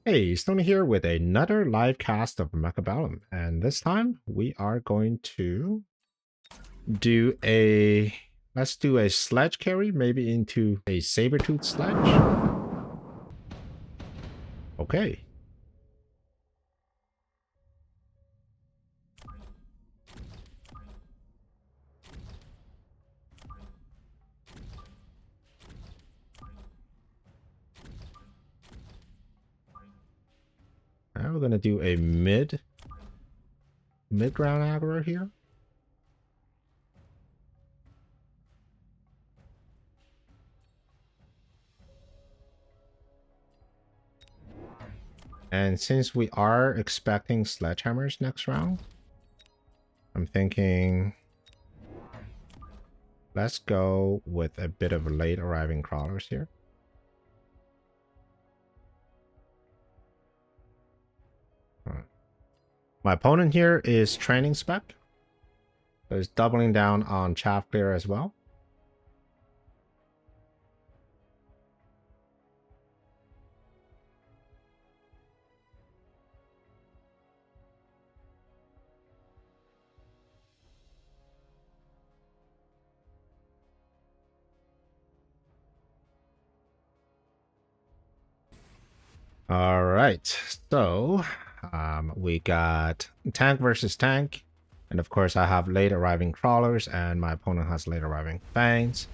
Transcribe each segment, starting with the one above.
Hey, Stoney here with another live cast of Mechabellum, and this time we are going to do a let's do a sledge carry, maybe into a saber-tooth sledge. Okay. Now we're gonna do a mid-ground aggro here. And since we are expecting sledgehammers next round, I'm thinking let's go with a bit of late arriving crawlers here. My opponent here is training spec. So he's doubling down on chaff clear as well. All right, so we got tank versus tank, and of course I have late arriving crawlers, and my opponent has late arriving fangs.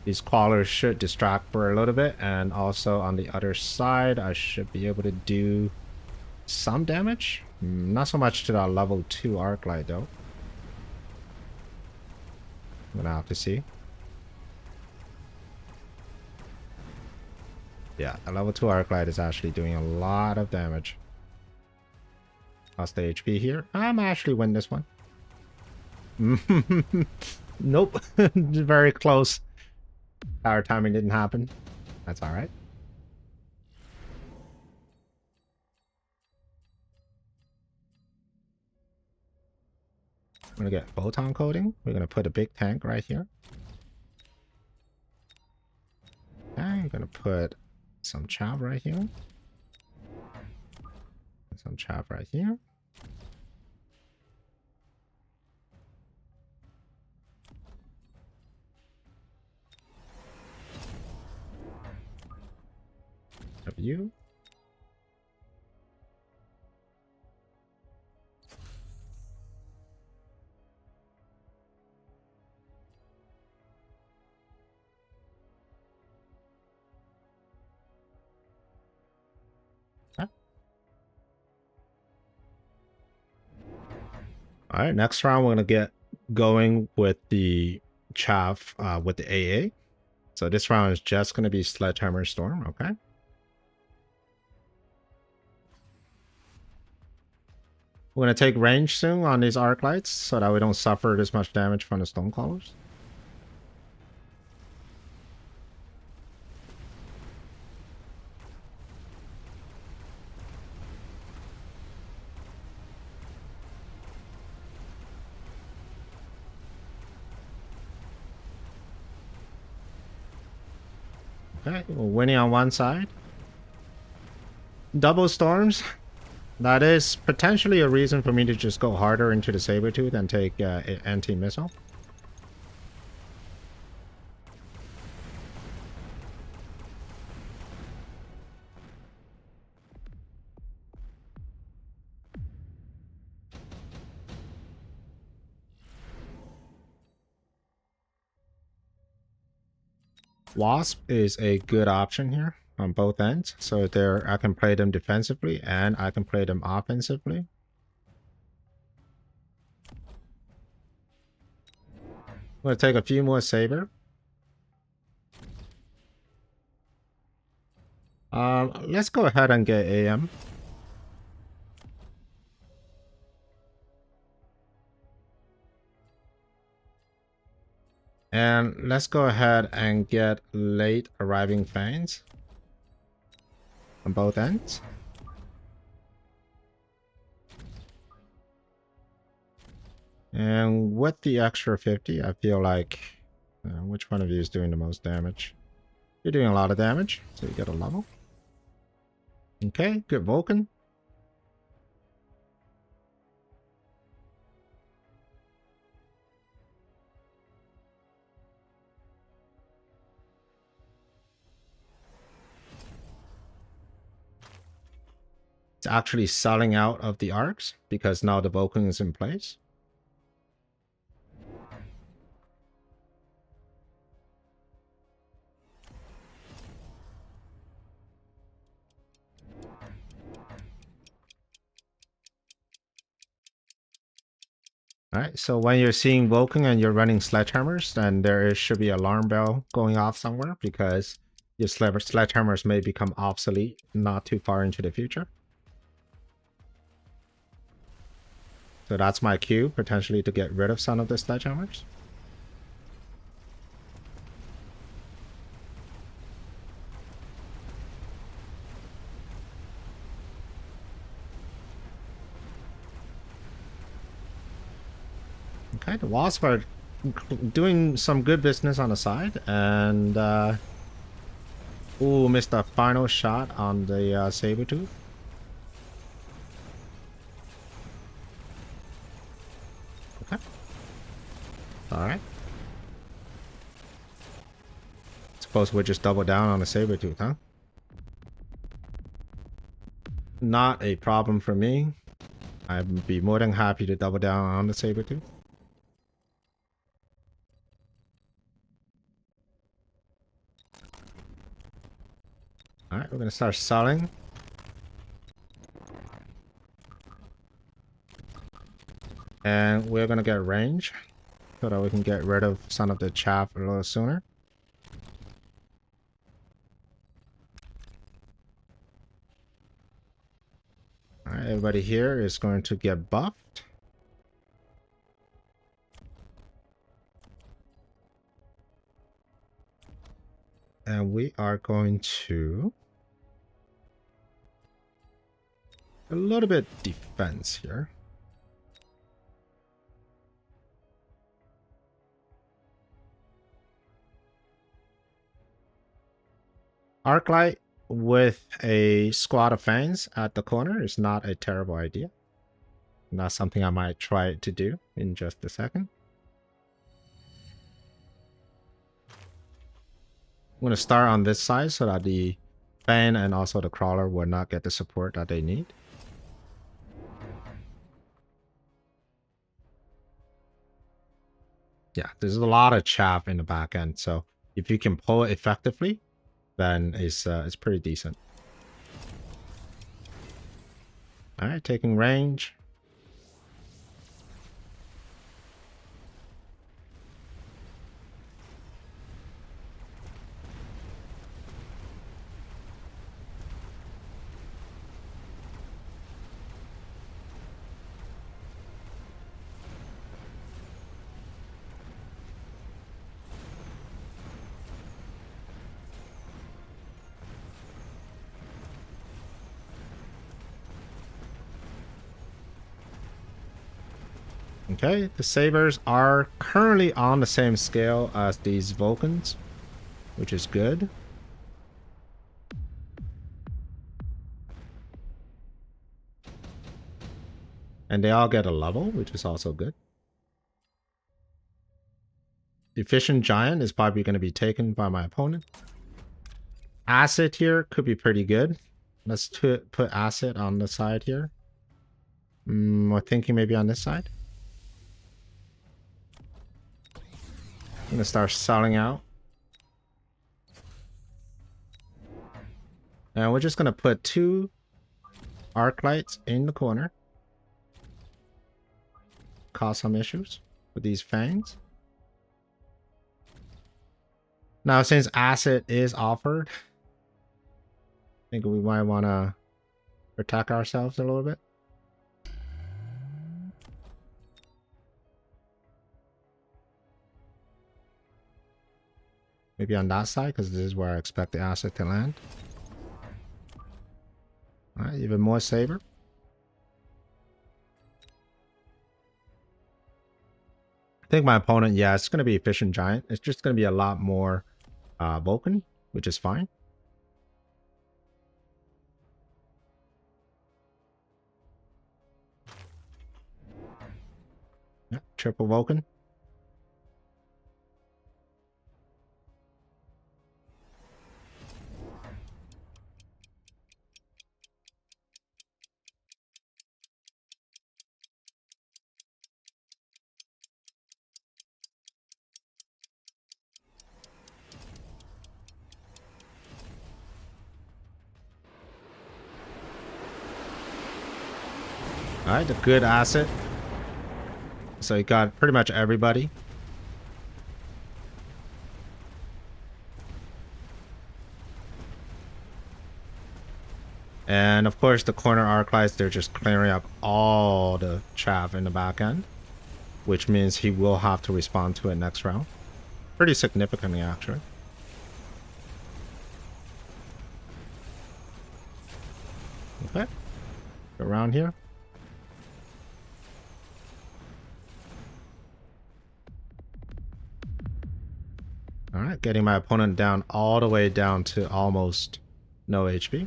These crawlers should distract for a little bit, and also on the other side I should be able to do some damage. Not so much to that level 2 arc light though. I'm gonna have to see. Yeah, a level 2 arc light is actually doing a lot of damage. Lost the HP here. I'm actually win this one. Nope. Very close. Power timing didn't happen. That's alright. I'm gonna get photon coating. We're gonna put a big tank right here. Okay, I'm gonna put some chav right here. Some chav right here. Of you. Okay. Alright, next round we're gonna get going with the chav with the AA. So this round is just gonna be Sledgehammer Storm, okay? We're gonna take range soon on these arc lights so that we don't suffer this much damage from the stone callers. Okay, we're winning on one side. Double storms. That is potentially a reason for me to just go harder into the Sabertooth and take anti-missile. Wasp is a good option here on both ends. So there I can play them defensively and I can play them offensively. I'm going to take a few more Saber. Let's go ahead and get AM. And let's go ahead and get late arriving fangs on both ends. And with the extra 50, I feel like Which one of you is doing the most damage? You're doing a lot of damage, so you get a level. Okay, good Vulcan. It's actually selling out of the arcs because now the Vulcan is in place. Alright, so when you're seeing Vulcan and you're running sledgehammers, then should be an alarm bell going off somewhere because your sledgehammers may become obsolete not too far into the future. So that's my cue, potentially to get rid of some of the sledgehammers. Okay, the Wasp are doing some good business on the side, and ooh, missed a final shot on the saber-tooth. Okay. Alright. Suppose we'll just double down on the saber-tooth, huh? Not a problem for me. I'd be more than happy to double down on the saber-tooth. Alright, we're gonna start selling. And we're gonna get range so that we can get rid of some of the chaff a little sooner. Alright, everybody here is going to get buffed. And we are going to a little bit defense here. Arclight with a squad of fangs at the corner is not a terrible idea. And that's something I might try to do in just a second. I'm going to start on this side so that the fan and also the crawler will not get the support that they need. Yeah, there's a lot of chaff in the back end, so if you can pull it effectively, then it's pretty decent. All right, taking range. Okay, the sabers are currently on the same scale as these Vulcans, which is good. And they all get a level, which is also good. Efficient Giant is probably going to be taken by my opponent. Acid here could be pretty good. Let's put Acid on the side here. We're thinking maybe on this side. I'm going to start selling out. And we're just going to put 2 arc lights in the corner. Cause some issues with these fangs. Now, since Acid is offered, I think we might want to protect ourselves a little bit. Maybe on that side, because this is where I expect the Acid to land. Alright, even more saber. I think my opponent, yeah, it's going to be efficient giant. It's just going to be a lot more Vulcan, which is fine. Yeah, triple Vulcan. All right, a good asset. So you got pretty much everybody. And of course, the corner arclights, they're just clearing up all the chaff in the back end, which means he will have to respond to it next round. Pretty significantly, actually. Okay. Around here. All right, getting my opponent down all the way down to almost no HP.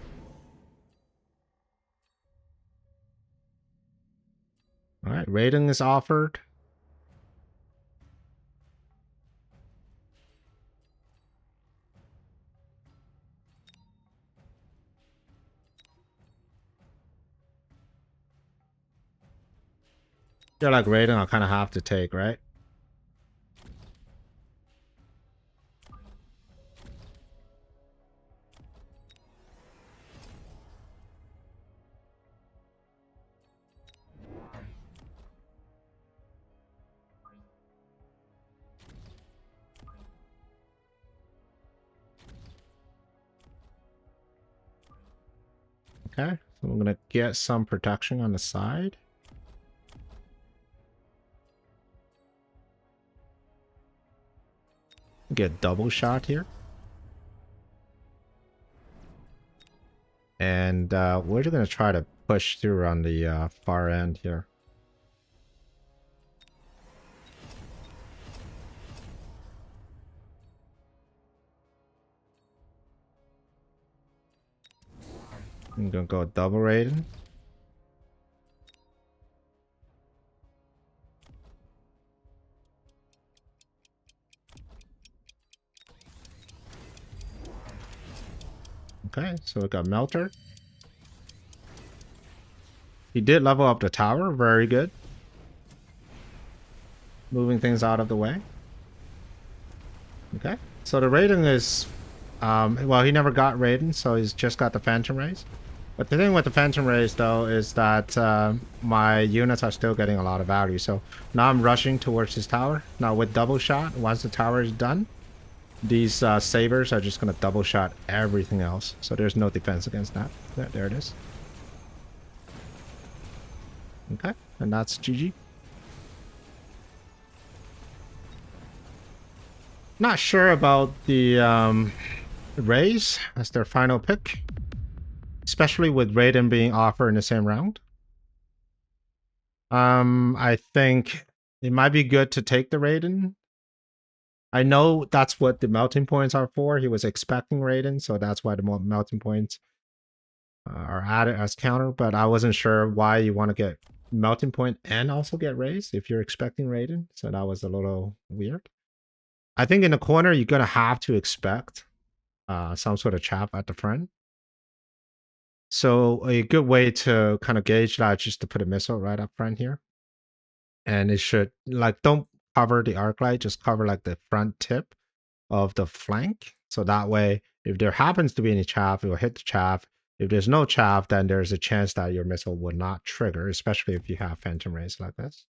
All right, rating is offered. They're like rating, I'll kind of have to take, right? Okay, so I'm gonna get some protection on the side. Get double shot here. And we're just gonna try to push through on the far end here. I'm gonna go double rating. Okay, so we got Melter. He did level up the tower, very good. Moving things out of the way. Okay, so the rating is, well, he never got rating, so he's just got the Phantom Rays. But the thing with the Phantom Rays, though, is that my units are still getting a lot of value. So now I'm rushing towards his tower. Now with double shot, once the tower is done, these sabers are just going to double shot everything else. So there's no defense against that. There it is. Okay, and that's GG. Not sure about the Rays as their final pick. Especially with Raiden being offered in the same round. I think it might be good to take the Raiden. I know that's what the melting points are for. He was expecting Raiden, so that's why the melting points are added as counter. But I wasn't sure why you want to get melting point and also get raised if you're expecting Raiden. So that was a little weird. I think in the corner, you're going to have to expect some sort of chap at the front. So a good way to kind of gauge that is just to put a missile right up front here. And it should, like, don't cover the arc light, just cover like the front tip of the flank. So that way, if there happens to be any chaff, it will hit the chaff. If there's no chaff, then there's a chance that your missile would not trigger, especially if you have Phantom Rays like this.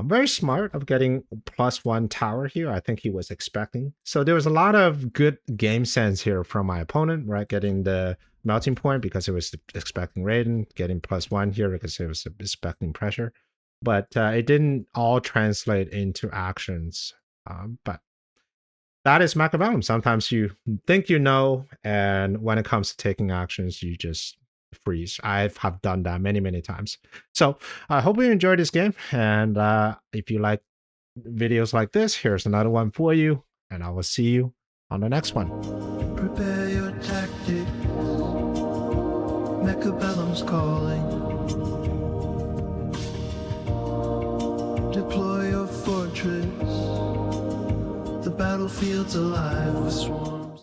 Very smart of getting +1 tower here. I think he was expecting. So there was a lot of good game sense here from my opponent, right? Getting the melting point because it was expecting Raiden, getting +1 here because it was expecting pressure. But it didn't all translate into actions. But that is Mechabellum. Sometimes you think you know, and when it comes to taking actions, you just freeze. I have done that many times. So I hope you enjoyed this game, and if you like videos like this, here's another one for you, and I will see you on the next one. Prepare your tactics. Mechabellum's calling. Deploy your fortress. The battlefield's alive with swarms.